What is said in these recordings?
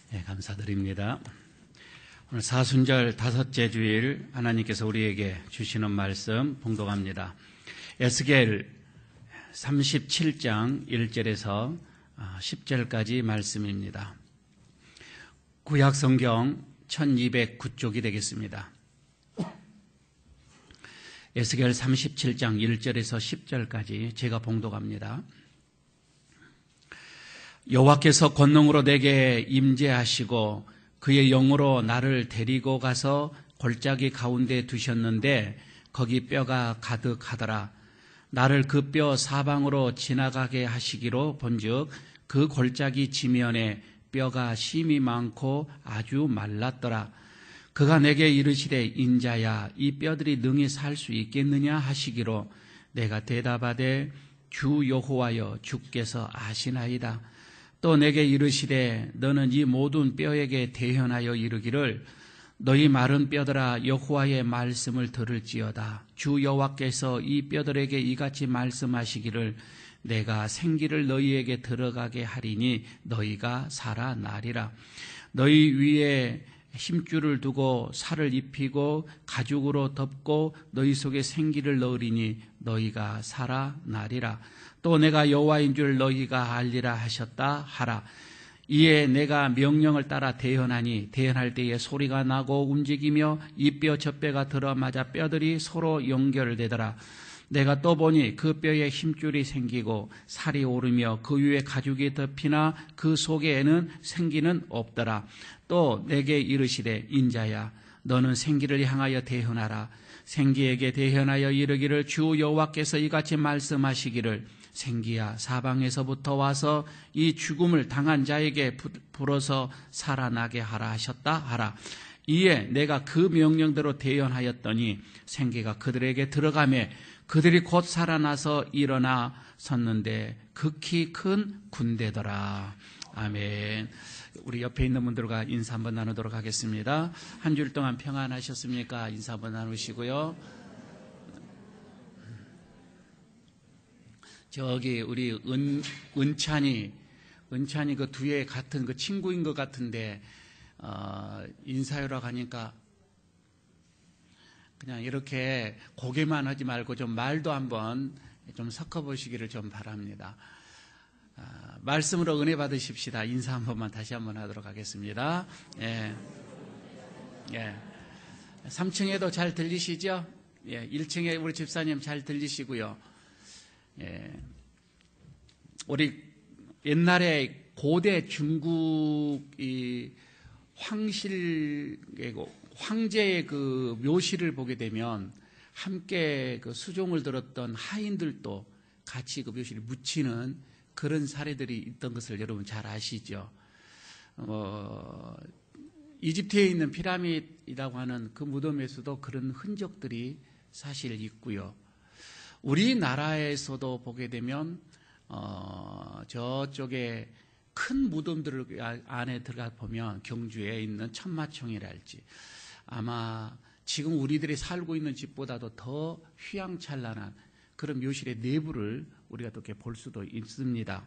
네, 감사드립니다. 오늘 사순절 다섯째 주일 하나님께서 우리에게 주시는 말씀 봉독합니다. 에스겔 37장 1절에서 10절까지 말씀입니다. 구약 성경 1209쪽이 되겠습니다. 에스겔 37장 1절에서 10절까지 제가 봉독합니다. 여호와께서 권능으로 내게 임재하시고 그의 영으로 나를 데리고 가서 골짜기 가운데 두셨는데 거기 뼈가 가득하더라. 나를 그 뼈 사방으로 지나가게 하시기로 본즉 그 골짜기 지면에 뼈가 심이 많고 아주 말랐더라. 그가 내게 이르시되 인자야 이 뼈들이 능히 살 수 있겠느냐 하시기로 내가 대답하되 주 여호와여 주께서 아시나이다. 또 내게 이르시되 너는 이 모든 뼈에게 대언하여 이르기를 너희 마른 뼈들아 여호와의 말씀을 들을지어다. 주 여호와께서 이 뼈들에게 이같이 말씀하시기를 내가 생기를 너희에게 들어가게 하리니 너희가 살아나리라. 너희 위에 힘줄을 두고 살을 입히고 가죽으로 덮고 너희 속에 생기를 넣으리니 너희가 살아나리라. 또 내가 여호와인 줄 너희가 알리라 하셨다 하라. 이에 내가 명령을 따라 대언하니 대언할 때에 소리가 나고 움직이며 이 뼈 저 뼈가 들어맞아 뼈들이 서로 연결되더라. 내가 또 보니 그 뼈에 힘줄이 생기고 살이 오르며 그 위에 가죽이 덮이나 그 속에는 생기는 없더라. 또 내게 이르시되 인자야 너는 생기를 향하여 대언하라. 생기에게 대언하여 이르기를 주 여호와께서 이같이 말씀하시기를 생기야 사방에서부터 와서 이 죽음을 당한 자에게 불어서 살아나게 하라 하셨다 하라. 이에 내가 그 명령대로 대언하였더니 생기가 그들에게 들어가매 그들이 곧 살아나서 일어나 섰는데 극히 큰 군대더라. 아멘. 우리 옆에 있는 분들과 인사 한번 나누도록 하겠습니다. 한 주일 동안 평안하셨습니까? 인사 한번 나누시고요. 저기 우리 은찬이 그 뒤에 같은 그 친구인 것 같은데 인사하러 가니까 그냥 이렇게 고개만 하지 말고 좀 말도 한번 좀 섞어보시기를 좀 바랍니다. 말씀으로 은혜 받으십시다. 인사 한 번만 다시 한번 하도록 하겠습니다. 예. 3층에도 잘 들리시죠? 예. 1층에 우리 집사님 잘 들리시고요. 예. 우리 옛날에 고대 중국 이 황제의 그 묘실을 보게 되면 함께 그 수종을 들었던 하인들도 같이 그 묘실에 묻히는 그런 사례들이 있던 것을 여러분 잘 아시죠? 이집트에 있는 피라미드라고 하는 그 무덤에서도 그런 흔적들이 사실 있고요. 우리나라에서도 보게 되면 저쪽에 큰 무덤들 안에 들어가 보면 경주에 있는 천마총이랄지 아마 지금 우리들이 살고 있는 집보다도 더 휘황찬란한 그런 묘실의 내부를 우리가 또 이렇게 볼 수도 있습니다.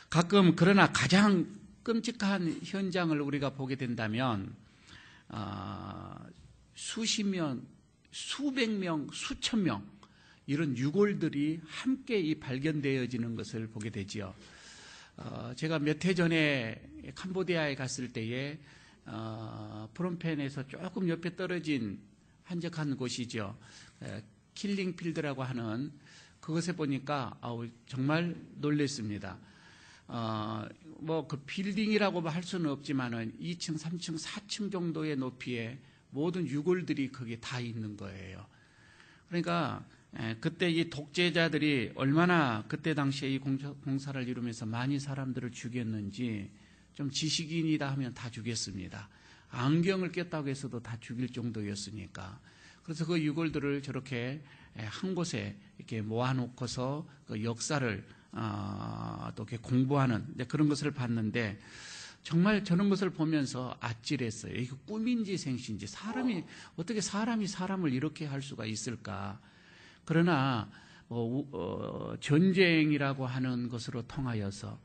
가끔 그러나 가장 끔찍한 현장을 우리가 보게 된다면 수십 명, 수백 명, 수천 명 이런 유골들이 함께 이 발견되어지는 것을 보게 되지요. 제가 몇 해 전에 캄보디아에 갔을 때에 프롬펜에서 조금 옆에 떨어진 한적한 곳이죠. 킬링필드라고 하는 그것에 보니까 정말 놀랐습니다. 뭐 그 빌딩이라고 할 수는 없지만은 2층, 3층, 4층 정도의 높이에 모든 유골들이 거기에 다 있는 거예요. 그러니까 그때 이 독재자들이 얼마나 그때 당시에 이 공사를 이루면서 많이 사람들을 죽였는지 좀 지식인이다 하면 다 죽였습니다. 안경을 꼈다고 해서도 다 죽일 정도였으니까. 그래서 그 유골들을 저렇게 한 곳에 이렇게 모아놓고서 그 역사를 또 이렇게 공부하는 그런 것을 봤는데 정말 저런 것을 보면서 아찔했어요. 이거 꿈인지 생시인지 어떻게 사람이 사람을 이렇게 할 수가 있을까. 그러나 전쟁이라고 하는 것으로 통하여서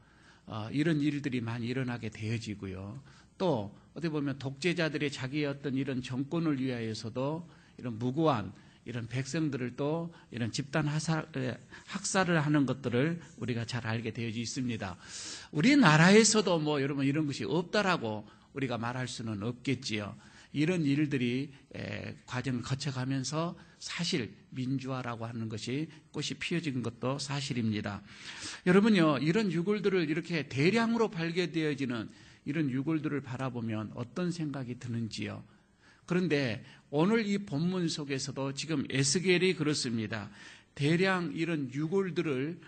이런 일들이 많이 일어나게 되어지고요. 또 어떻게 보면 독재자들의 자기의 어떤 이런 정권을 위하여서도 이런 무고한 이런 백성들을 또 이런 집단 학살을 하는 것들을 우리가 잘 알게 되어 있습니다. 우리나라에서도 뭐 여러분 이런 것이 없다라고 우리가 말할 수는 없겠지요. 이런 일들이 과정을 거쳐가면서 사실 민주화라고 하는 것이 꽃이 피어진 것도 사실입니다. 여러분요, 이런 유골들을 이렇게 대량으로 발견되어지는 이런 유골들을 바라보면 어떤 생각이 드는지요. 그런데 오늘 이 본문 속에서도 지금 에스겔이 그렇습니다. 대량 이런 유골들을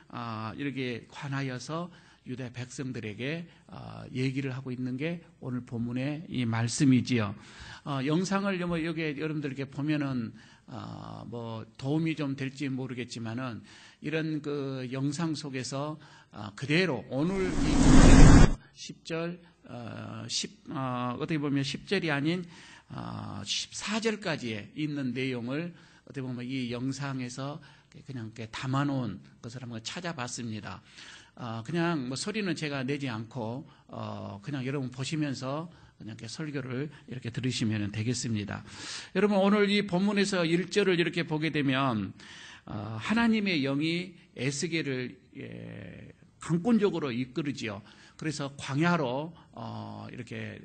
이렇게 관하여서 유대 백성들에게 얘기를 하고 있는 게 오늘 본문의 이 말씀이지요. 영상을 여기 여러분들께 보면은 뭐 도움이 좀 될지 모르겠지만은 이런 그 영상 속에서 그대로 오늘 이 10절 어떻게 보면 10절이 아닌 14절까지에 있는 내용을 어떻게 보면 이 영상에서 그냥 이렇게 담아놓은 것을 한번 찾아봤습니다. 그냥 뭐 소리는 제가 내지 않고 그냥 여러분 보시면서 그냥 이렇게 설교를 이렇게 들으시면 되겠습니다. 여러분 오늘 이 본문에서 1절을 이렇게 보게 되면 하나님의 영이 에스겔을 강권적으로 이끌으지요. 그래서 광야로 이렇게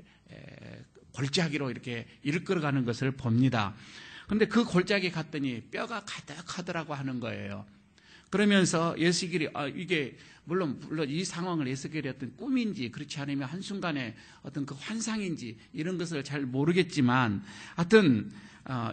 골짜기로 이렇게 이끌어가는 것을 봅니다. 그런데 그 골짜기 갔더니 뼈가 가득하더라고 하는 거예요. 그러면서 에스겔이 이게 물론 이 상황을 에스겔이 어떤 꿈인지 그렇지 않으면 한순간에 어떤 그 환상인지 이런 것을 잘 모르겠지만 하여튼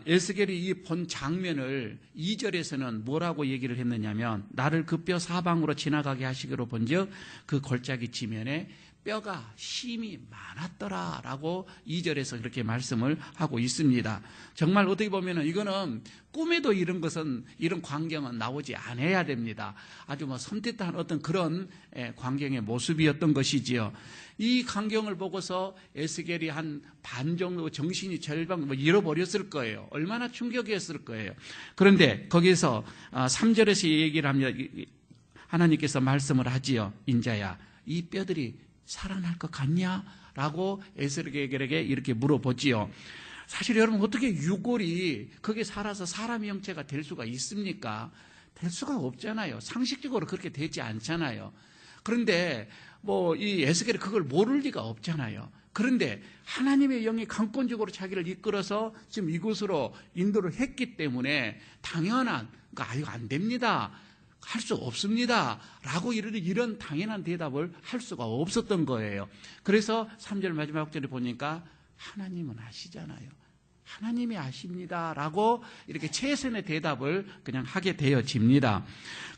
에스겔이 이 본 장면을 2절에서는 뭐라고 얘기를 했느냐면 나를 그 뼈 사방으로 지나가게 하시기로 본즉 그 골짜기 지면에 뼈가 심이 많았더라라고 2절에서 그렇게 말씀을 하고 있습니다. 정말 어떻게 보면은 이거는 꿈에도 이런 것은 이런 광경은 나오지 않아야 됩니다. 아주 뭐 섬뜩한 어떤 그런 광경의 모습이었던 것이지요. 이 광경을 보고서 에스겔이 한 반 정도 정신이 절반 잃어버렸을 거예요. 얼마나 충격이었을 거예요. 그런데 거기서 3절에서 얘기를 합니다. 하나님께서 말씀을 하지요. 인자야, 이 뼈들이 살아날 것 같냐? 라고 에스겔에게 이렇게 물어보지요. 사실 여러분 어떻게 유골이 거기에 살아서 사람의 형체가 될 수가 있습니까? 될 수가 없잖아요. 상식적으로 그렇게 되지 않잖아요. 그런데 뭐 이 에스겔이 그걸 모를 리가 없잖아요. 그런데 하나님의 영이 강권적으로 자기를 이끌어서 지금 이곳으로 인도를 했기 때문에 당연한 이거 안 됩니다. 할 수 없습니다. 라고 이런 당연한 대답을 할 수가 없었던 거예요. 그래서 3절 마지막 절에 보니까 하나님은 아시잖아요. 하나님이 아십니다. 라고 이렇게 최선의 대답을 그냥 하게 되어집니다.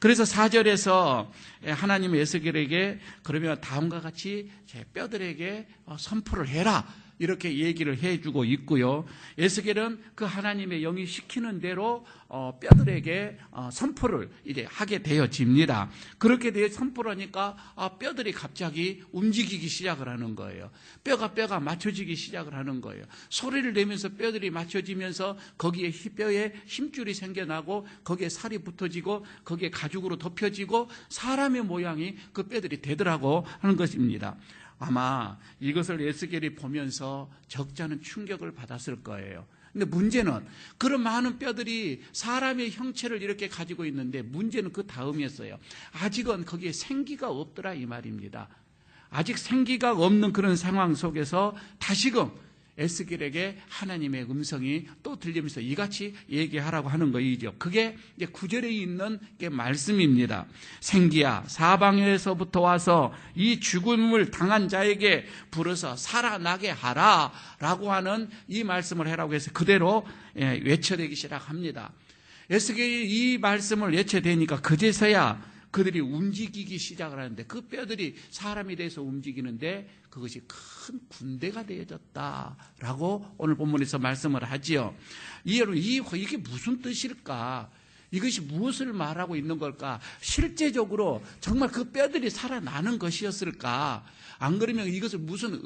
그래서 4절에서 하나님의 에스겔에게 그러면 다음과 같이 제 뼈들에게 선포를 해라. 이렇게 얘기를 해주고 있고요. 에스겔은 그 하나님의 영이 시키는 대로 뼈들에게 선포를 이제 하게 되어집니다. 그렇게 되어 선포를 하니까 뼈들이 갑자기 움직이기 시작을 하는 거예요. 뼈가 맞춰지기 시작을 하는 거예요. 소리를 내면서 뼈들이 맞춰지면서 거기에 뼈에 힘줄이 생겨나고 거기에 살이 붙어지고 거기에 가죽으로 덮여지고 사람의 모양이 그 뼈들이 되더라고 하는 것입니다. 아마 이것을 에스겔이 보면서 적잖은 충격을 받았을 거예요. 근데 문제는 그런 많은 뼈들이 사람의 형체를 이렇게 가지고 있는데 문제는 그 다음이었어요. 아직은 거기에 생기가 없더라 이 말입니다. 아직 생기가 없는 그런 상황 속에서 다시금 에스겔에게 하나님의 음성이 또 들리면서 이같이 얘기하라고 하는 것이죠. 그게 이제 9절에 있는 게 말씀입니다. 생기야 사방에서부터 와서 이 죽음을 당한 자에게 불어서 살아나게 하라 라고 하는 이 말씀을 해라고 해서 그대로 외쳐대기 시작합니다. 에스겔이 이 말씀을 외쳐대니까 그제서야 그들이 움직이기 시작을 하는데 그 뼈들이 사람이 돼서 움직이는데 그것이 큰 군대가 되어졌다라고 오늘 본문에서 말씀을 하지요. 이게 무슨 뜻일까? 이것이 무엇을 말하고 있는 걸까? 실제적으로 정말 그 뼈들이 살아나는 것이었을까? 안 그러면 이것을 무슨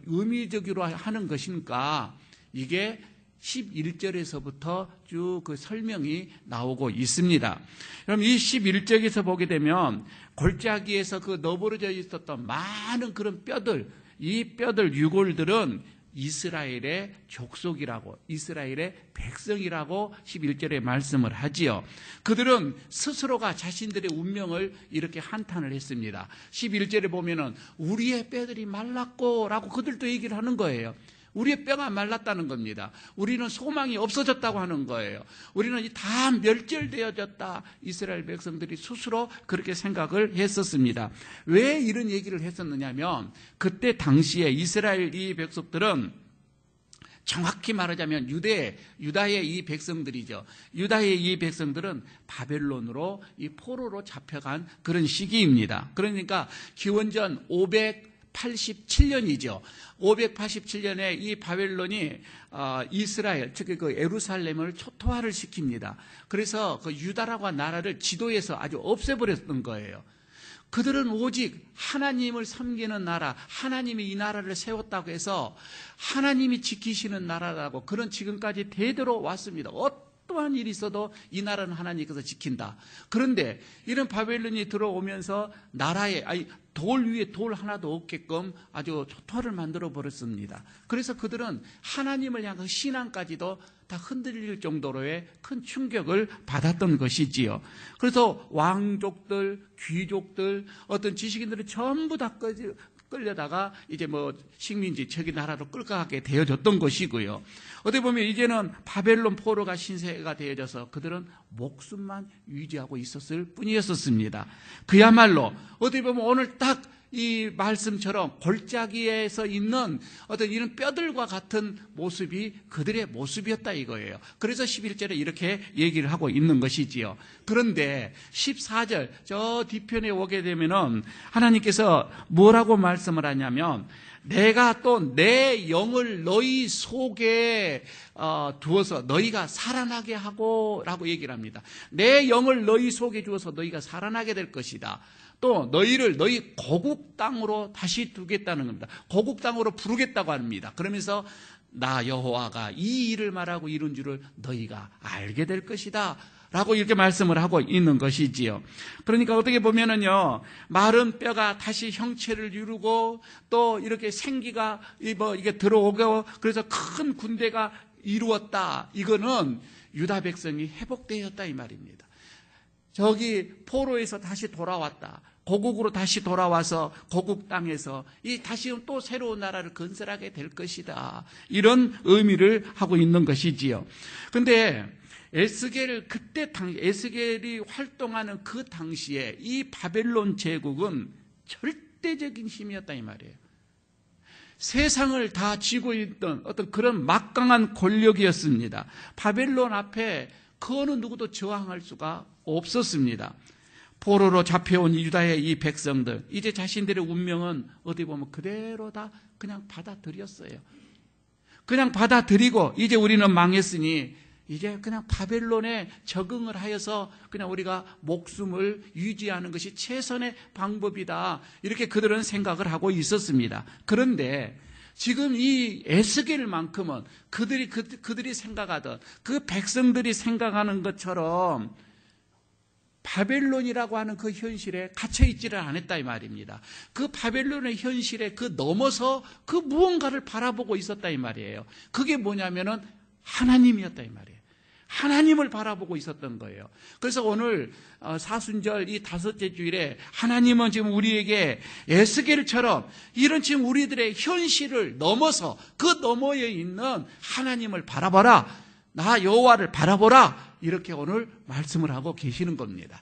의미적으로 하는 것인가? 이게 11절에서부터 쭉 그 설명이 나오고 있습니다. 그럼 이 11절에서 보게 되면 골짜기에서 그 너부러져 있었던 많은 그런 뼈들, 이 뼈들, 유골들은 이스라엘의 족속이라고, 이스라엘의 백성이라고 11절에 말씀을 하지요. 그들은 스스로가 자신들의 운명을 이렇게 한탄을 했습니다. 11절에 보면은 우리의 뼈들이 말랐고 라고 그들도 얘기를 하는 거예요. 우리의 뼈가 말랐다는 겁니다. 우리는 소망이 없어졌다고 하는 거예요. 우리는 다 멸절되어졌다. 이스라엘 백성들이 스스로 그렇게 생각을 했었습니다. 왜 이런 얘기를 했었느냐면 그때 당시에 이스라엘 이 백성들은 정확히 말하자면 유다의 이 백성들이죠. 유다의 이 백성들은 바벨론으로 이 포로로 잡혀간 그런 시기입니다. 그러니까 기원전 587년이죠. 587년에 이 바벨론이 이스라엘, 특히 그 예루살렘을 초토화를 시킵니다. 그래서 그 유다라고 한 나라를 지도에서 아주 없애버렸던 거예요. 그들은 오직 하나님을 섬기는 나라, 하나님이 이 나라를 세웠다고 해서 하나님이 지키시는 나라라고 그런 지금까지 대대로 왔습니다. 어떠한 일이 있어도 이 나라는 하나님께서 지킨다. 그런데 이런 바벨론이 들어오면서 나라에 돌 위에 돌 하나도 없게끔 아주 초토화를 만들어 버렸습니다. 그래서 그들은 하나님을 향한 신앙까지도 다 흔들릴 정도로의 큰 충격을 받았던 것이지요. 그래서 왕족들, 귀족들, 어떤 지식인들은 전부 다 끌려다가 이제 식민지 저기 나라로 끌려가게 되어졌던 것이고요. 어떻게 보면 이제는 바벨론 포로가 신세가 되어져서 그들은 목숨만 유지하고 있었을 뿐이었습니다. 그야말로 어떻게 보면 오늘 딱 이 말씀처럼 골짜기에서 있는 어떤 이런 뼈들과 같은 모습이 그들의 모습이었다 이거예요. 그래서 11절에 이렇게 얘기를 하고 있는 것이지요. 그런데 14절 저 뒤편에 오게 되면은 하나님께서 뭐라고 말씀을 하냐면 내가 또 내 영을 너희 속에 두어서 너희가 살아나게 하고 라고 얘기를 합니다. 내 영을 너희 속에 두어서 너희가 살아나게 될 것이다. 또 너희를 너희 고국 땅으로 다시 두겠다는 겁니다. 고국 땅으로 부르겠다고 합니다. 그러면서 나 여호와가 이 일을 말하고 이룬 줄을 너희가 알게 될 것이다 라고 이렇게 말씀을 하고 있는 것이지요. 그러니까 어떻게 보면은요, 마른 뼈가 다시 형체를 이루고 또 이렇게 생기가 이게 들어오고 그래서 큰 군대가 이루었다. 이거는 유다 백성이 회복되었다 이 말입니다. 저기 포로에서 다시 돌아왔다. 고국으로 다시 돌아와서 고국 땅에서 이 다시 또 새로운 나라를 건설하게 될 것이다. 이런 의미를 하고 있는 것이지요. 근데 에스겔이 활동하는 그 당시에 이 바벨론 제국은 절대적인 힘이었다 이 말이에요. 세상을 다 쥐고 있던 어떤 그런 막강한 권력이었습니다. 바벨론 앞에 그 어느 누구도 저항할 수가 없었습니다. 포로로 잡혀온 유다의 이 백성들, 이제 자신들의 운명은 어디 보면 그대로 다 그냥 받아들였어요. 그냥 받아들이고 이제 우리는 망했으니 이제 그냥 바벨론에 적응을 하여서 그냥 우리가 목숨을 유지하는 것이 최선의 방법이다. 이렇게 그들은 생각을 하고 있었습니다. 그런데 지금 이 에스겔만큼은 그들이 생각하던 그 백성들이 생각하는 것처럼 바벨론이라고 하는 그 현실에 갇혀있지를 않았다 이 말입니다. 그 바벨론의 현실에 그 넘어서 그 무언가를 바라보고 있었다 이 말이에요. 그게 뭐냐면은 하나님이었다 이 말이에요. 하나님을 바라보고 있었던 거예요. 그래서 오늘 사순절 이 다섯째 주일에 하나님은 지금 우리에게 에스겔처럼 이런 지금 우리들의 현실을 넘어서 그 너머에 있는 하나님을 바라보라. 나 여호와를 바라보라. 이렇게 오늘 말씀을 하고 계시는 겁니다.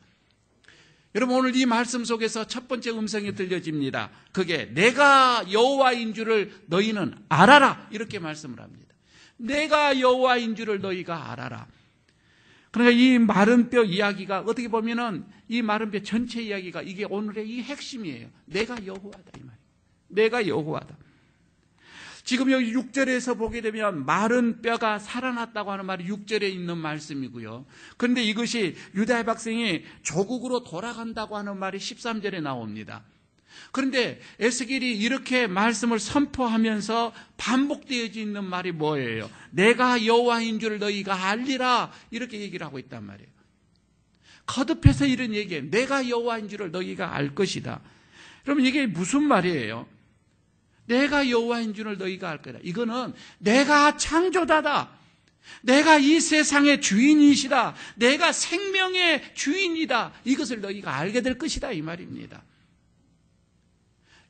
여러분 오늘 이 말씀 속에서 첫 번째 음성이 들려집니다. 그게 내가 여호와인 줄을 너희는 알아라. 이렇게 말씀을 합니다. 내가 여호와인 줄을 너희가 알아라. 그러니까 이 마른 뼈 이야기가 어떻게 보면은 이 마른 뼈 전체 이야기가 이게 오늘의 이 핵심이에요. 내가 여호와다 이 말이에요. 내가 여호와다. 지금 여기 6절에서 보게 되면 마른 뼈가 살아났다고 하는 말이 6절에 있는 말씀이고요. 그런데 이것이 유다의 백성이 조국으로 돌아간다고 하는 말이 13절에 나옵니다. 그런데 에스겔이 이렇게 말씀을 선포하면서 반복되어져 있는 말이 뭐예요? 내가 여호와인 줄 너희가 알리라, 이렇게 얘기를 하고 있단 말이에요. 거듭해서 이런 얘기예요. 내가 여호와인 줄을 너희가 알 것이다. 그러면 이게 무슨 말이에요? 내가 여호와인 줄을 너희가 알 거다. 이거는 내가 창조자다, 내가 이 세상의 주인이시다, 내가 생명의 주인이다, 이것을 너희가 알게 될 것이다, 이 말입니다.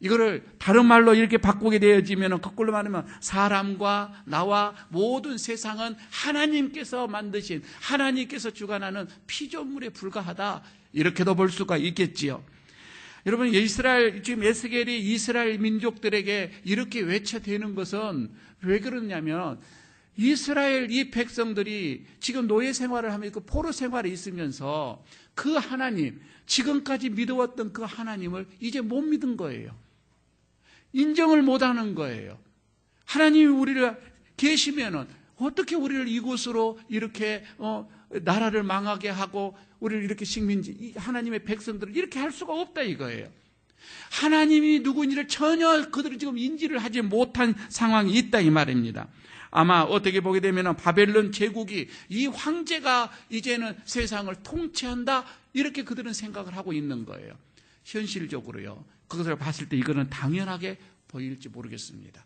이거를 다른 말로 이렇게 바꾸게 되어지면, 거꾸로 말하면 사람과 나와 모든 세상은 하나님께서 만드신, 하나님께서 주관하는 피조물에 불과하다, 이렇게도 볼 수가 있겠지요. 여러분, 지금 에스겔이 이스라엘 민족들에게 이렇게 외쳐대는 것은 왜 그러냐면, 이스라엘 이 백성들이 지금 노예 생활을 하면서, 포로 생활에 있으면서 그 하나님, 지금까지 믿어왔던 그 하나님을 이제 못 믿은 거예요. 인정을 못하는 거예요. 하나님이 우리를 계시면은 어떻게 우리를 이곳으로 이렇게 나라를 망하게 하고 우리를 이렇게 식민지, 하나님의 백성들을 이렇게 할 수가 없다, 이거예요. 하나님이 누구인지를 전혀 그들은 지금 인지를 하지 못한 상황이 있다, 이 말입니다. 아마 어떻게 보게 되면 바벨론 제국이, 이 황제가 이제는 세상을 통치한다, 이렇게 그들은 생각을 하고 있는 거예요. 현실적으로요, 그것을 봤을 때 이거는 당연하게 보일지 모르겠습니다.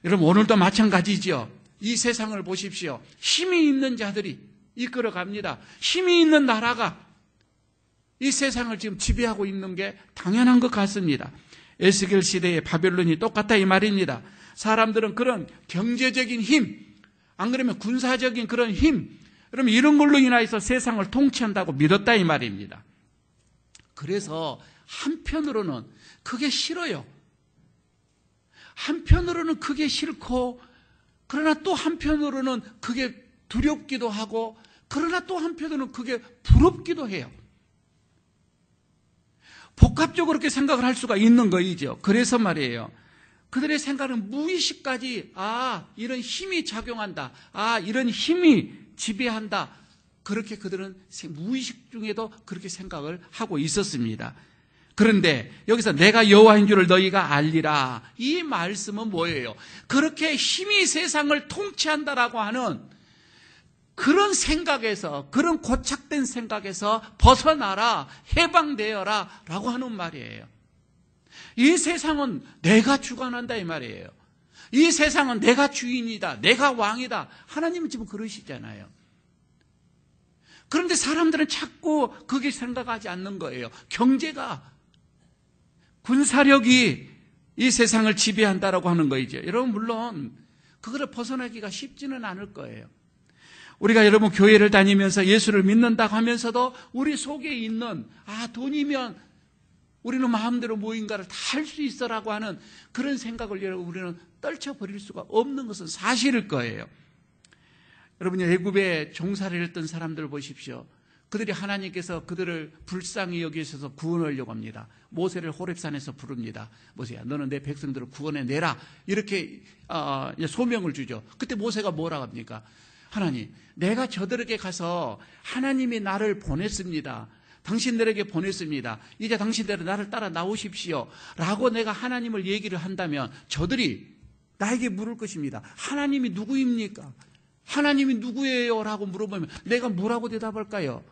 여러분, 오늘도 마찬가지죠. 이 세상을 보십시오. 힘이 있는 자들이 이끌어갑니다. 힘이 있는 나라가 이 세상을 지금 지배하고 있는 게 당연한 것 같습니다. 에스겔 시대의 바벨론이 똑같다, 이 말입니다. 사람들은 그런 경제적인 힘, 안 그러면 군사적인 그런 힘, 그러면 이런 걸로 인해서 세상을 통치한다고 믿었다, 이 말입니다. 그래서 한편으로는 그게 싫어요. 한편으로는 그게 싫고, 그러나 또 한편으로는 그게 두렵기도 하고, 그러나 또 한편으로는 그게 부럽기도 해요. 복합적으로 그렇게 생각을 할 수가 있는 거이죠. 그래서 말이에요, 그들의 생각은 무의식까지, 이런 힘이 작용한다, 이런 힘이 지배한다, 그렇게 그들은 무의식 중에도 그렇게 생각을 하고 있었습니다. 그런데 여기서 내가 여호와인 줄을 너희가 알리라, 이 말씀은 뭐예요? 그렇게 힘이 세상을 통치한다라고 하는 그런 생각에서, 그런 고착된 생각에서 벗어나라, 해방되어라 라고 하는 말이에요. 이 세상은 내가 주관한다, 이 말이에요. 이 세상은 내가 주인이다, 내가 왕이다. 하나님은 지금 그러시잖아요. 그런데 사람들은 자꾸 그게 생각하지 않는 거예요. 경제가, 군사력이 이 세상을 지배한다라고 하는 거이죠. 여러분, 물론 그거를 벗어나기가 쉽지는 않을 거예요. 우리가 여러분 교회를 다니면서 예수를 믿는다고 하면서도 우리 속에 있는, 돈이면 우리는 마음대로 무엇인가를 다 할 수 있어라고 하는 그런 생각을 여러분 우리는 떨쳐버릴 수가 없는 것은 사실일 거예요. 여러분이 애굽에 종살이를 했던 사람들 보십시오. 그들이 하나님께서 그들을 불쌍히 여기셔서 구원하려고 합니다. 모세를 호렙산에서 부릅니다. 모세야, 너는 내 백성들을 구원해내라, 이렇게 소명을 주죠. 그때 모세가 뭐라고 합니까? 하나님, 내가 저들에게 가서 하나님이 나를 보냈습니다, 당신들에게 보냈습니다, 이제 당신들은 나를 따라 나오십시오 라고 내가 하나님을 얘기를 한다면 저들이 나에게 물을 것입니다. 하나님이 누구입니까? 하나님이 누구예요? 라고 물어보면 내가 뭐라고 대답할까요?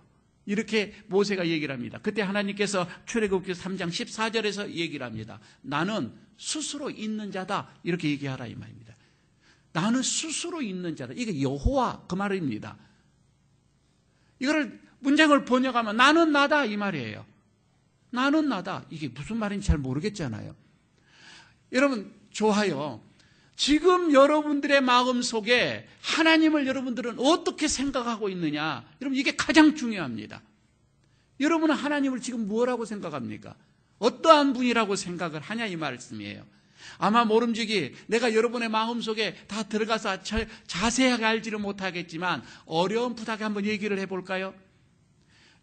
이렇게 모세가 얘기를 합니다. 그때 하나님께서 출애굽기 3장 14절에서 얘기를 합니다. 나는 스스로 있는 자다, 이렇게 얘기하라, 이 말입니다. 나는 스스로 있는 자다, 이게 여호와 그 말입니다. 이거를 문장을 번역하면 나는 나다, 이 말이에요. 나는 나다, 이게 무슨 말인지 잘 모르겠잖아요. 여러분, 좋아요. 지금 여러분들의 마음속에 하나님을 여러분들은 어떻게 생각하고 있느냐, 여러분 이게 가장 중요합니다. 여러분은 하나님을 지금 뭐라고 생각합니까? 어떠한 분이라고 생각을 하냐, 이 말씀이에요. 아마 모름지기 내가 여러분의 마음속에 다 들어가서 자세하게 알지를 못하겠지만 어려운 부탁에 한번 얘기를 해볼까요?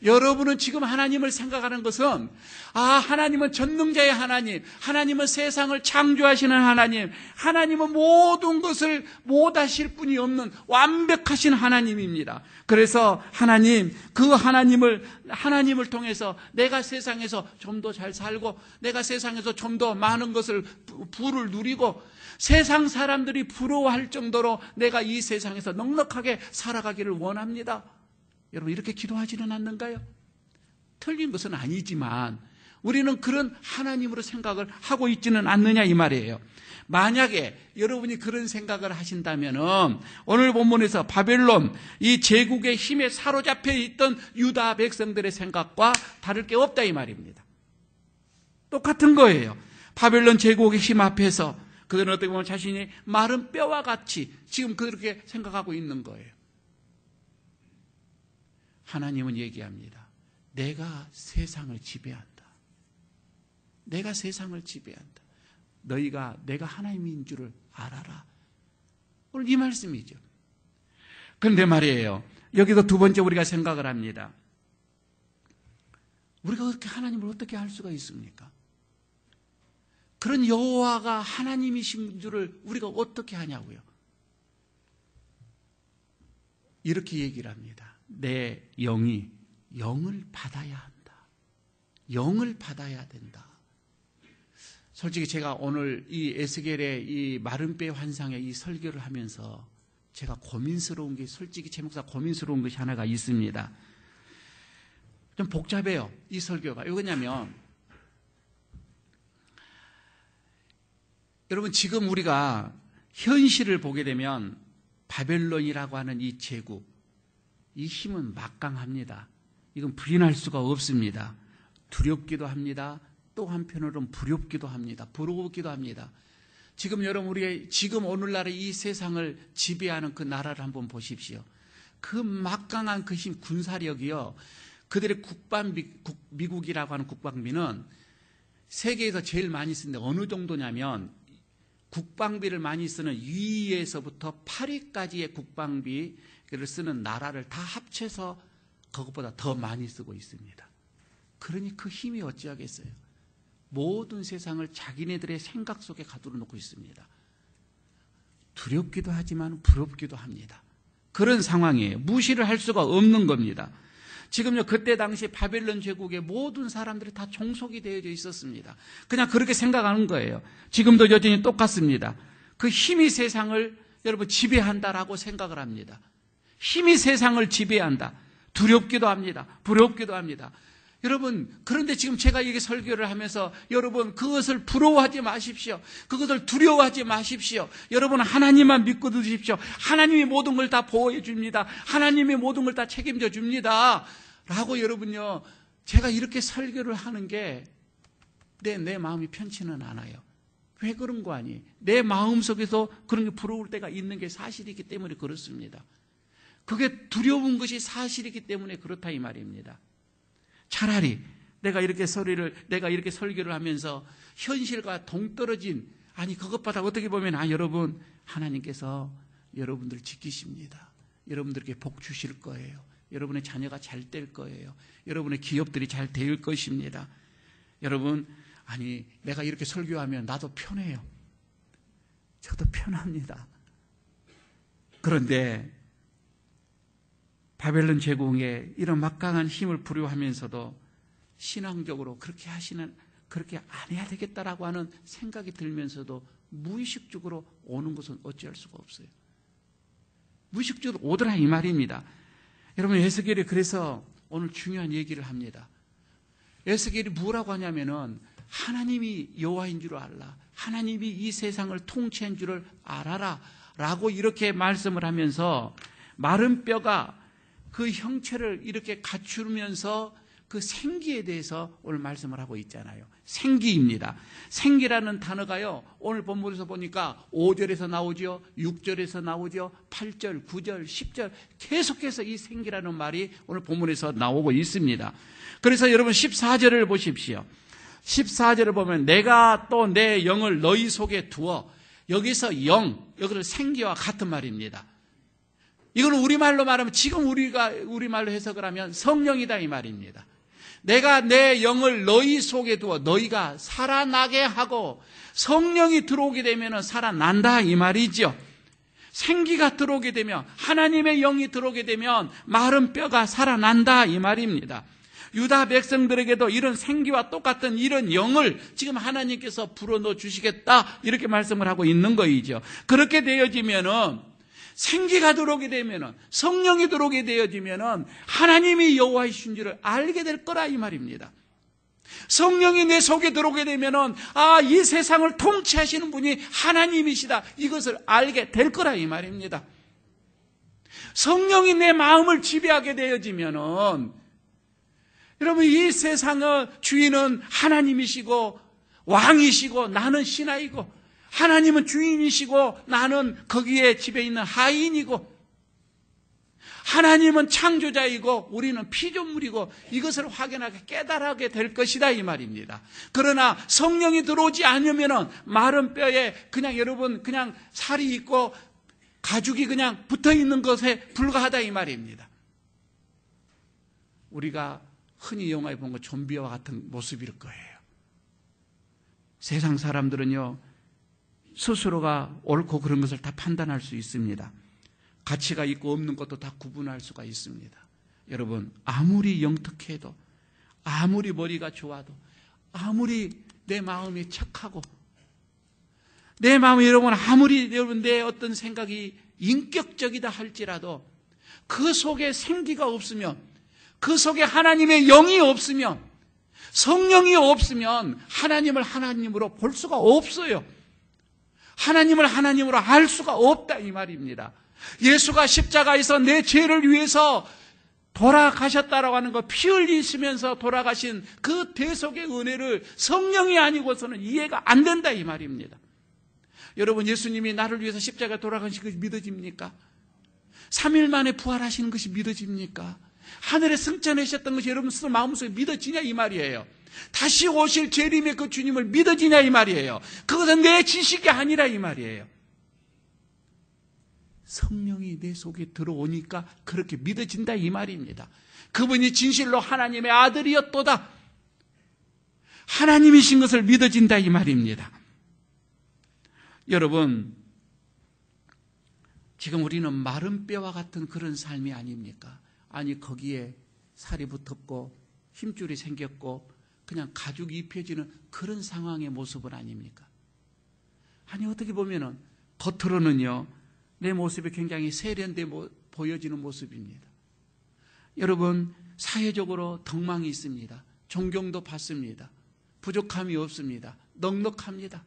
여러분은 지금 하나님을 생각하는 것은 하나님은 전능자의 하나님, 하나님은 세상을 창조하시는 하나님, 하나님은 모든 것을 못하실 분이 없는 완벽하신 하나님입니다. 그래서 그 하나님을 통해서 내가 세상에서 좀 더 잘 살고, 내가 세상에서 좀 더 많은 것을 부를 누리고, 세상 사람들이 부러워할 정도로 내가 이 세상에서 넉넉하게 살아가기를 원합니다. 여러분, 이렇게 기도하지는 않는가요? 틀린 것은 아니지만 우리는 그런 하나님으로 생각을 하고 있지는 않느냐 이 말이에요. 만약에 여러분이 그런 생각을 하신다면 오늘 본문에서 바벨론 이 제국의 힘에 사로잡혀 있던 유다 백성들의 생각과 다를 게 없다 이 말입니다. 똑같은 거예요. 바벨론 제국의 힘 앞에서 그들은 어떻게 보면 자신이 마른 뼈와 같이 지금 그렇게 생각하고 있는 거예요. 하나님은 얘기합니다. 내가 세상을 지배한다. 내가 세상을 지배한다. 너희가 내가 하나님인 줄을 알아라. 오늘 이 말씀이죠. 그런데 말이에요. 여기서 두 번째 우리가 생각을 합니다. 우리가 그렇게 하나님을 어떻게 할 수가 있습니까? 그런 여호와가 하나님이신 줄을 우리가 어떻게 하냐고요. 이렇게 얘기를 합니다. 내 영이 영을 받아야 한다. 영을 받아야 된다. 솔직히 제가 오늘 이 에스겔의 이 마른 뼈 환상의 이 설교를 하면서 제가 고민스러운 게, 솔직히 제 목사 고민스러운 것이 하나가 있습니다. 좀 복잡해요, 이 설교가. 왜 그러냐면 여러분, 지금 우리가 현실을 보게 되면 바벨론이라고 하는 이 제국, 이 힘은 막강합니다. 이건 부인할 수가 없습니다. 두렵기도 합니다. 또 한편으로는 부럽기도 합니다. 부러우기도 합니다. 지금 여러분, 우리의 지금 오늘날의 이 세상을 지배하는 그 나라를 한번 보십시오. 그 막강한 그 힘, 군사력이요, 그들의 미국이라고 하는 국방비는 세계에서 제일 많이 쓰는데 어느 정도냐면, 국방비를 많이 쓰는 2위에서부터 8위까지의 국방비를 쓰는 나라를 다 합쳐서 그것보다 더 많이 쓰고 있습니다. 그러니 그 힘이 어찌하겠어요. 모든 세상을 자기네들의 생각 속에 가두어 놓고 있습니다. 두렵기도 하지만 부럽기도 합니다. 그런 상황이에요. 무시를 할 수가 없는 겁니다. 지금요, 그때 당시 바벨론 제국의 모든 사람들이 다 종속이 되어져 있었습니다. 그냥 그렇게 생각하는 거예요. 지금도 여전히 똑같습니다. 그 힘이 세상을 여러분 지배한다라고 생각을 합니다. 힘이 세상을 지배한다. 두렵기도 합니다. 부럽기도 합니다. 여러분, 그런데 지금 제가 이게 설교를 하면서 여러분, 그것을 부러워하지 마십시오. 그것을 두려워하지 마십시오. 여러분, 하나님만 믿고 드십시오. 하나님이 모든 걸 다 보호해 줍니다. 하나님이 모든 걸 다 책임져 줍니다. 라고 여러분요, 제가 이렇게 설교를 하는 게 내 마음이 편치는 않아요. 왜 그런 거 아니? 내 마음 속에서 그런 게 부러울 때가 있는 게 사실이기 때문에 그렇습니다. 그게 두려운 것이 사실이기 때문에 그렇다 이 말입니다. 차라리 내가 이렇게 설교를 하면서 현실과 동떨어진, 그것보다 어떻게 보면 여러분, 하나님께서 여러분들 지키십니다. 여러분들께 복 주실 거예요. 여러분의 자녀가 잘 될 거예요. 여러분의 기업들이 잘 될 것입니다. 여러분, 내가 이렇게 설교하면 나도 편해요. 저도 편합니다. 그런데 바벨론 제국에 이런 막강한 힘을 부여하면서도 신앙적으로 그렇게 안 해야 되겠다라고 하는 생각이 들면서도 무의식적으로 오는 것은 어찌할 수가 없어요. 무의식적으로 오더라 이 말입니다. 여러분, 에스겔이 그래서 오늘 중요한 얘기를 합니다. 에스겔이 뭐라고 하냐면은 하나님이 여호와인 줄 알라. 하나님이 이 세상을 통치한 줄을 알아라. 라고 이렇게 말씀을 하면서 마른 뼈가 그 형체를 이렇게 갖추면서 그 생기에 대해서 오늘 말씀을 하고 있잖아요. 생기입니다. 생기라는 단어가요, 오늘 본문에서 보니까 5절에서 나오죠, 6절에서 나오죠, 8절, 9절, 10절 계속해서 이 생기라는 말이 오늘 본문에서 나오고 있습니다. 그래서 여러분 14절을 보십시오. 14절을 보면 내가 또 내 영을 너희 속에 두어, 여기서 영, 여기를 생기와 같은 말입니다. 이건 우리말로 말하면, 지금 우리말로 해석을 하면 성령이다 이 말입니다. 내가 내 영을 너희 속에 두어 너희가 살아나게 하고, 성령이 들어오게 되면 살아난다 이 말이죠. 생기가 들어오게 되면, 하나님의 영이 들어오게 되면 마른 뼈가 살아난다 이 말입니다. 유다 백성들에게도 이런 생기와 똑같은 이런 영을 지금 하나님께서 불어넣어 주시겠다, 이렇게 말씀을 하고 있는 거이죠. 그렇게 되어지면은, 생기가 들어오게 되면은, 성령이 들어오게 되어지면은 하나님이 여호와이신 줄을 알게 될 거라 이 말입니다. 성령이 내 속에 들어오게 되면은, 이 세상을 통치하시는 분이 하나님이시다, 이것을 알게 될 거라 이 말입니다. 성령이 내 마음을 지배하게 되어지면은, 여러분, 이 세상의 주인은 하나님이시고 왕이시고 나는 신하이고, 하나님은 주인이시고 나는 거기에 집에 있는 하인이고, 하나님은 창조자이고 우리는 피조물이고, 이것을 확연하게 깨달게 될 것이다 이 말입니다. 그러나 성령이 들어오지 않으면 마른 뼈에 여러분 그냥 살이 있고 가죽이 그냥 붙어 있는 것에 불과하다 이 말입니다. 우리가 흔히 영화에 본 것 좀비와 같은 모습일 거예요. 세상 사람들은요, 스스로가 옳고 그런 것을 다 판단할 수 있습니다. 가치가 있고 없는 것도 다 구분할 수가 있습니다. 여러분, 아무리 영특해도, 아무리 머리가 좋아도, 아무리 내 마음이 착하고, 내 마음이 아무리 내 어떤 생각이 인격적이다 할지라도, 그 속에 생기가 없으면, 그 속에 하나님의 영이 없으면, 성령이 없으면 하나님을 하나님으로 볼 수가 없어요. 하나님을 하나님으로 알 수가 없다 이 말입니다. 예수가 십자가에서 내 죄를 위해서 돌아가셨다라고 하는 거, 피 흘리시면서 돌아가신 그 대속의 은혜를 성령이 아니고서는 이해가 안 된다 이 말입니다. 여러분, 예수님이 나를 위해서 십자가에 돌아가신 것이 믿어집니까? 3일 만에 부활하시는 것이 믿어집니까? 하늘에 승천하셨던 것이 여러분 스스로 마음속에 믿어지냐 이 말이에요. 다시 오실 재림의 그 주님을 믿어지냐 이 말이에요. 그것은 내 지식이 아니라 이 말이에요. 성령이 내 속에 들어오니까 그렇게 믿어진다 이 말입니다. 그분이 진실로 하나님의 아들이었도다, 하나님이신 것을 믿어진다 이 말입니다. 여러분, 지금 우리는 마른 뼈와 같은 그런 삶이 아닙니까? 아니, 거기에 살이 붙었고 힘줄이 생겼고 그냥 가죽이 입혀지는 그런 상황의 모습은 아닙니까? 아니, 어떻게 보면은 겉으로는요, 내 모습이 굉장히 세련돼 보여지는 모습입니다. 여러분, 사회적으로 덕망이 있습니다. 존경도 받습니다. 부족함이 없습니다. 넉넉합니다.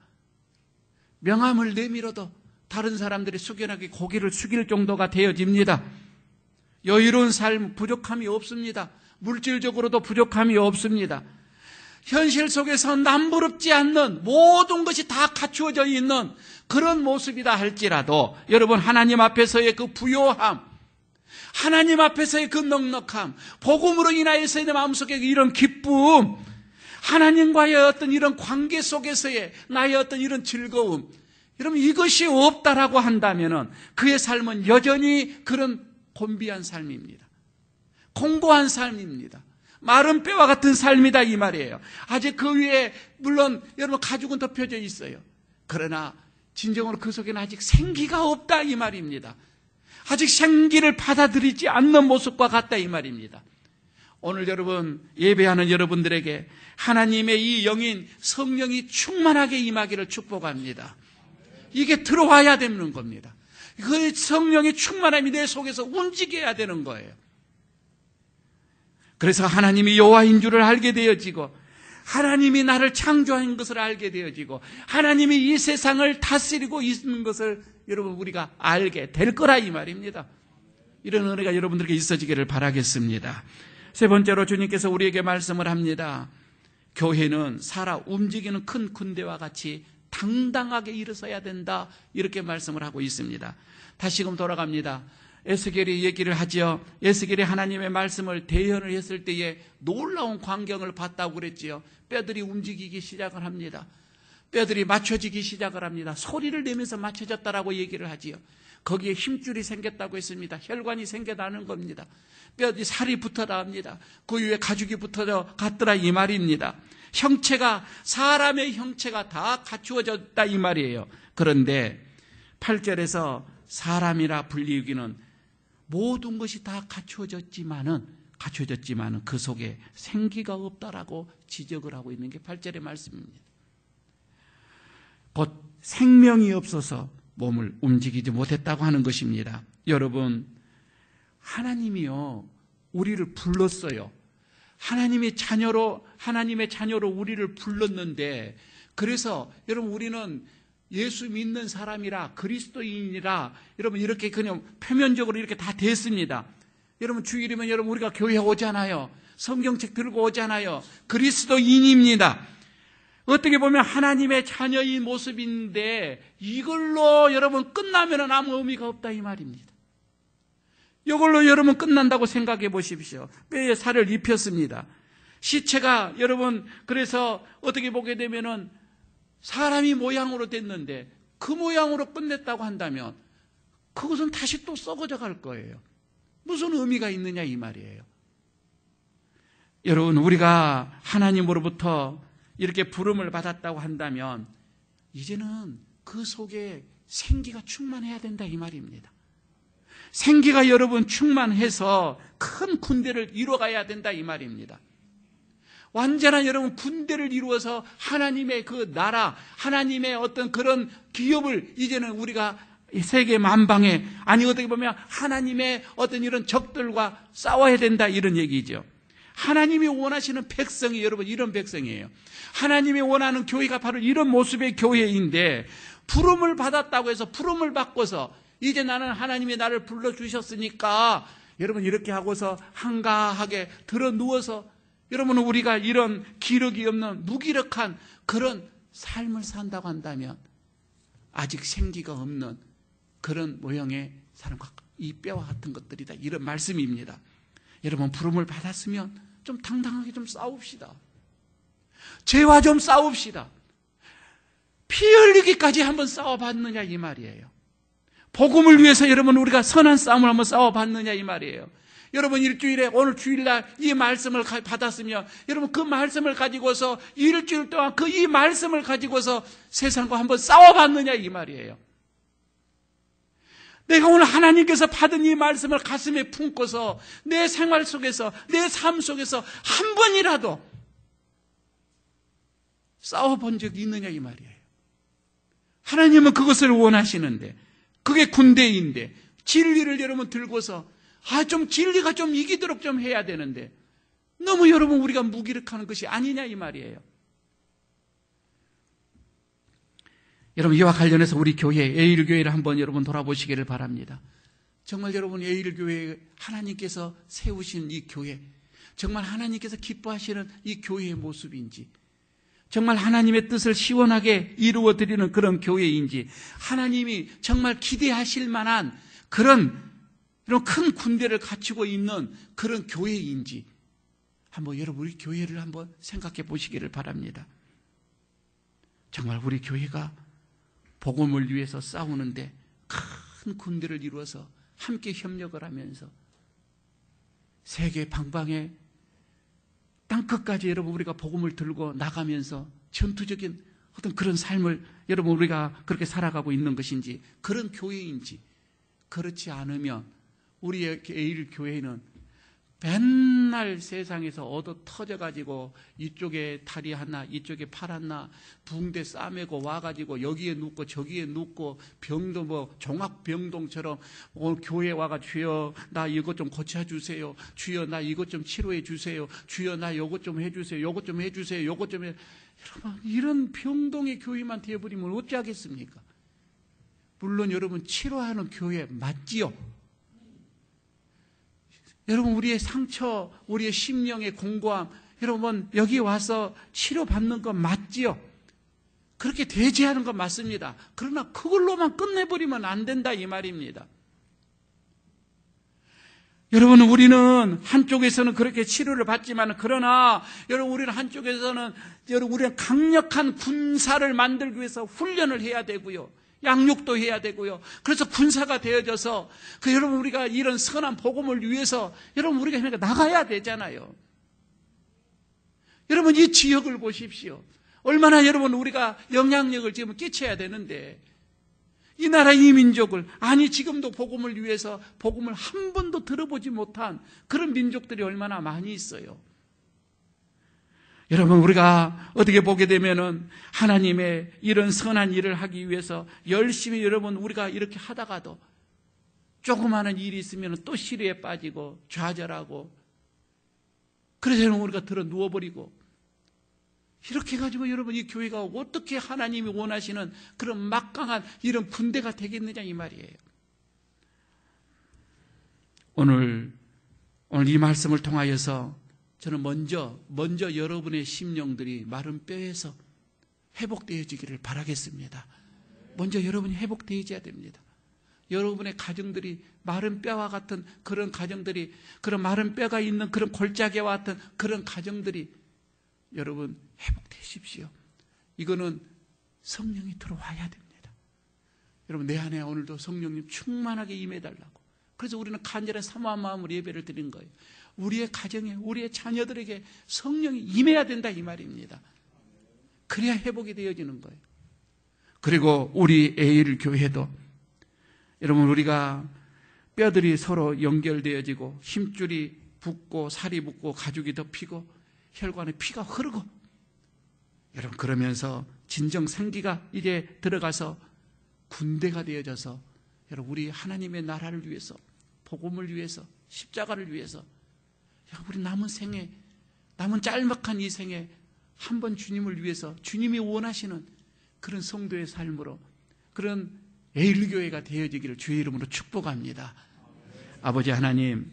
명함을 내밀어도 다른 사람들이 숙연하게 고개를 숙일 정도가 되어집니다. 여유로운 삶, 부족함이 없습니다. 물질적으로도 부족함이 없습니다. 현실 속에서 남부럽지 않는 모든 것이 다 갖추어져 있는 그런 모습이다 할지라도, 여러분, 하나님 앞에서의 그 부요함, 하나님 앞에서의 그 넉넉함, 복음으로 인하여서의 내 마음속에 이런 기쁨, 하나님과의 어떤 이런 관계 속에서의 나의 어떤 이런 즐거움, 여러분, 이것이 없다라고 한다면은 그의 삶은 여전히 그런 곤비한 삶입니다. 공고한 삶입니다. 마른 뼈와 같은 삶이다 이 말이에요. 아직 그 위에 물론 여러분 가죽은 덮여져 있어요. 그러나 진정으로 그 속에는 아직 생기가 없다 이 말입니다. 아직 생기를 받아들이지 않는 모습과 같다 이 말입니다. 오늘 여러분, 예배하는 여러분들에게 하나님의 이 영인 성령이 충만하게 임하기를 축복합니다. 이게 들어와야 되는 겁니다. 그 성령의 충만함이 내 속에서 움직여야 되는 거예요. 그래서 하나님이 여호와인 줄을 알게 되어지고, 하나님이 나를 창조한 것을 알게 되어지고, 하나님이 이 세상을 다스리고 있는 것을 여러분 우리가 알게 될 거라 이 말입니다. 이런 은혜가 여러분들에게 있어지기를 바라겠습니다. 세 번째로 주님께서 우리에게 말씀을 합니다. 교회는 살아 움직이는 큰 군대와 같이 당당하게 일어서야 된다, 이렇게 말씀을 하고 있습니다. 다시금 돌아갑니다. 에스겔이 얘기를 하죠. 에스겔이 하나님의 말씀을 대연을 했을 때에 놀라운 광경을 봤다고 그랬지요. 뼈들이 움직이기 시작을 합니다. 뼈들이 맞춰지기 시작을 합니다. 소리를 내면서 맞춰졌다라고 얘기를 하지요. 거기에 힘줄이 생겼다고 했습니다. 혈관이 생겨나는 겁니다. 뼈 살이 붙어 나옵니다. 그 위에 가죽이 붙어 갔더라 이 말입니다. 형체가, 사람의 형체가 다 갖추어졌다 이 말이에요. 그런데 8절에서 사람이라 불리우기는 모든 것이 다 갖추어졌지만은 그 속에 생기가 없다라고 지적을 하고 있는 게 8절의 말씀입니다. 곧 생명이 없어서 몸을 움직이지 못했다고 하는 것입니다. 여러분, 하나님이요, 우리를 불렀어요. 하나님의 자녀로 우리를 불렀는데, 그래서 여러분, 우리는 예수 믿는 사람이라, 그리스도인이라, 여러분, 이렇게 그냥 표면적으로 이렇게 다 됐습니다. 여러분, 주일이면 여러분, 우리가 교회 오잖아요. 성경책 들고 오잖아요. 그리스도인입니다. 어떻게 보면 하나님의 자녀인 모습인데, 이걸로 여러분 끝나면 아무 의미가 없다 이 말입니다. 이걸로 여러분 끝난다고 생각해 보십시오. 뼈에 살을 입혔습니다. 시체가 여러분, 그래서 어떻게 보게 되면은 사람이 모양으로 됐는데 그 모양으로 끝냈다고 한다면 그것은 다시 또 썩어져 갈 거예요. 무슨 의미가 있느냐 이 말이에요. 여러분, 우리가 하나님으로부터 이렇게 부름을 받았다고 한다면 이제는 그 속에 생기가 충만해야 된다 이 말입니다. 생기가 여러분 충만해서 큰 군대를 이뤄가야 된다 이 말입니다. 완전한 여러분 군대를 이루어서 하나님의 그 나라, 하나님의 어떤 그런 기업을 이제는 우리가 세계 만방에, 아니 어떻게 보면 하나님의 어떤 이런 적들과 싸워야 된다 이런 얘기죠. 하나님이 원하시는 백성이 여러분 이런 백성이에요. 하나님이 원하는 교회가 바로 이런 모습의 교회인데, 부름을 받았다고 해서 부름을 받고서 이제 나는 하나님이 나를 불러주셨으니까 여러분 이렇게 하고서 한가하게 들어 누워서 여러분은 우리가 이런 기력이 없는 무기력한 그런 삶을 산다고 한다면 아직 생기가 없는 그런 모형의 사람과 이 뼈와 같은 것들이다 이런 말씀입니다. 여러분, 부름을 받았으면 좀 당당하게 좀 싸웁시다. 죄와 좀 싸웁시다. 피 흘리기까지 한번 싸워봤느냐 이 말이에요. 복음을 위해서 여러분 우리가 선한 싸움을 한번 싸워봤느냐 이 말이에요. 여러분, 일주일에 오늘 주일날 이 말씀을 받았으면 여러분 그 말씀을 가지고서 일주일 동안 그 이 말씀을 가지고서 세상과 한번 싸워봤느냐 이 말이에요. 내가 오늘 하나님께서 받은 이 말씀을 가슴에 품고서 내 생활 속에서, 내 삶 속에서 한 번이라도 싸워본 적이 있느냐 이 말이에요. 하나님은 그것을 원하시는데, 그게 군대인데, 진리를 여러분 들고서 좀 진리가 좀 이기도록 좀 해야 되는데 너무 여러분 우리가 무기력하는 것이 아니냐 이 말이에요. 여러분, 이와 관련해서 우리 교회 에일교회를 한번 여러분 돌아보시기를 바랍니다. 정말 여러분 에일교회 하나님께서 세우신 이 교회, 정말 하나님께서 기뻐하시는 이 교회의 모습인지, 정말 하나님의 뜻을 시원하게 이루어드리는 그런 교회인지, 하나님이 정말 기대하실 만한 그런 이런 큰 군대를 갖추고 있는 그런 교회인지 한번 여러분 우리 교회를 한번 생각해 보시기를 바랍니다. 정말 우리 교회가 복음을 위해서 싸우는데 큰 군대를 이루어서 함께 협력을 하면서 세계 방방에 땅끝까지 여러분 우리가 복음을 들고 나가면서 전투적인 어떤 그런 삶을 여러분 우리가 그렇게 살아가고 있는 것인지, 그런 교회인지, 그렇지 않으면 우리의 에일교회는 맨날 세상에서 얻어 터져가지고 이쪽에 다리 하나, 이쪽에 팔 하나, 붕대 싸매고 와가지고 여기에 눕고 저기에 눕고, 병도 뭐 종합병동처럼 오늘 교회 와가 주여 나 이것 좀 고쳐주세요, 주여 나 이것 좀 치료해 주세요, 주여 나 이것 좀 해주세요, 이것 좀 해주세요, 이것 좀 해. 여러분, 이런 병동의 교회만 되어버리면 어찌하겠습니까? 물론 여러분 치료하는 교회 맞지요? 여러분, 우리의 상처, 우리의 심령의 공고함, 여러분 여기 와서 치료받는 건 맞지요? 그렇게 대제하는 건 맞습니다. 그러나 그걸로만 끝내버리면 안 된다 이 말입니다. 여러분, 우리는 한쪽에서는 그렇게 치료를 받지만, 그러나 여러분, 우리는 한쪽에서는 우리는 강력한 군사를 만들기 위해서 훈련을 해야 되고요, 양육도 해야 되고요. 그래서 군사가 되어져서 여러분, 우리가 이런 선한 복음을 위해서 여러분, 우리가 나가야 되잖아요. 여러분, 이 지역을 보십시오. 얼마나 여러분, 우리가 영향력을 지금 끼쳐야 되는데, 이 나라 이 민족을, 아니 지금도 복음을 위해서 복음을 한 번도 들어보지 못한 그런 민족들이 얼마나 많이 있어요. 여러분, 우리가 어떻게 보게 되면은 하나님의 이런 선한 일을 하기 위해서 열심히 여러분, 우리가 이렇게 하다가도 조그마한 일이 있으면 또 시리에 빠지고 좌절하고, 그래서 여러분, 우리가 들어 누워버리고, 이렇게 해가지고 여러분, 이 교회가 어떻게 하나님이 원하시는 그런 막강한 이런 군대가 되겠느냐, 이 말이에요. 오늘 이 말씀을 통하여서 저는 먼저 여러분의 심령들이 마른 뼈에서 회복되어지기를 바라겠습니다. 먼저 여러분이 회복되어져야 됩니다. 여러분의 가정들이 마른 뼈와 같은 그런 가정들이, 그런 마른 뼈가 있는 그런 골짜기와 같은 그런 가정들이 여러분 회복되십시오. 이거는 성령이 들어와야 됩니다. 여러분, 내 안에 오늘도 성령님 충만하게 임해달라고. 그래서 우리는 간절한 사모한 마음으로 예배를 드린 거예요. 우리의 가정에, 우리의 자녀들에게 성령이 임해야 된다, 이 말입니다. 그래야 회복이 되어지는 거예요. 그리고 우리 에일교회도 여러분, 우리가 뼈들이 서로 연결되어지고 힘줄이 붙고 살이 붙고 가죽이 덮이고 혈관에 피가 흐르고, 여러분, 그러면서 진정 생기가 이제 들어가서 군대가 되어져서 여러분, 우리 하나님의 나라를 위해서, 복음을 위해서, 십자가를 위해서, 우리 남은 생에, 남은 짤막한 이 생에 한 번 주님을 위해서, 주님이 원하시는 그런 성도의 삶으로, 그런 에일교회가 되어지기를 주의 이름으로 축복합니다. 아버지 하나님,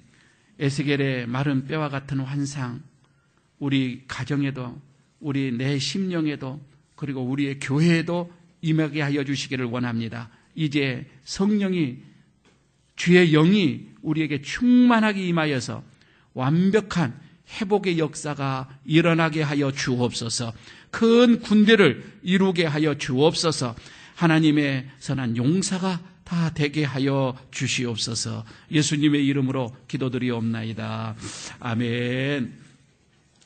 에스겔의 마른 뼈와 같은 환상, 우리 가정에도, 우리 내 심령에도, 그리고 우리의 교회에도 임하게 하여 주시기를 원합니다. 이제 성령이, 주의 영이 우리에게 충만하게 임하여서 완벽한 회복의 역사가 일어나게 하여 주옵소서. 큰 군대를 이루게 하여 주옵소서. 하나님의 선한 용사가 다 되게 하여 주시옵소서. 예수님의 이름으로 기도드리옵나이다. 아멘.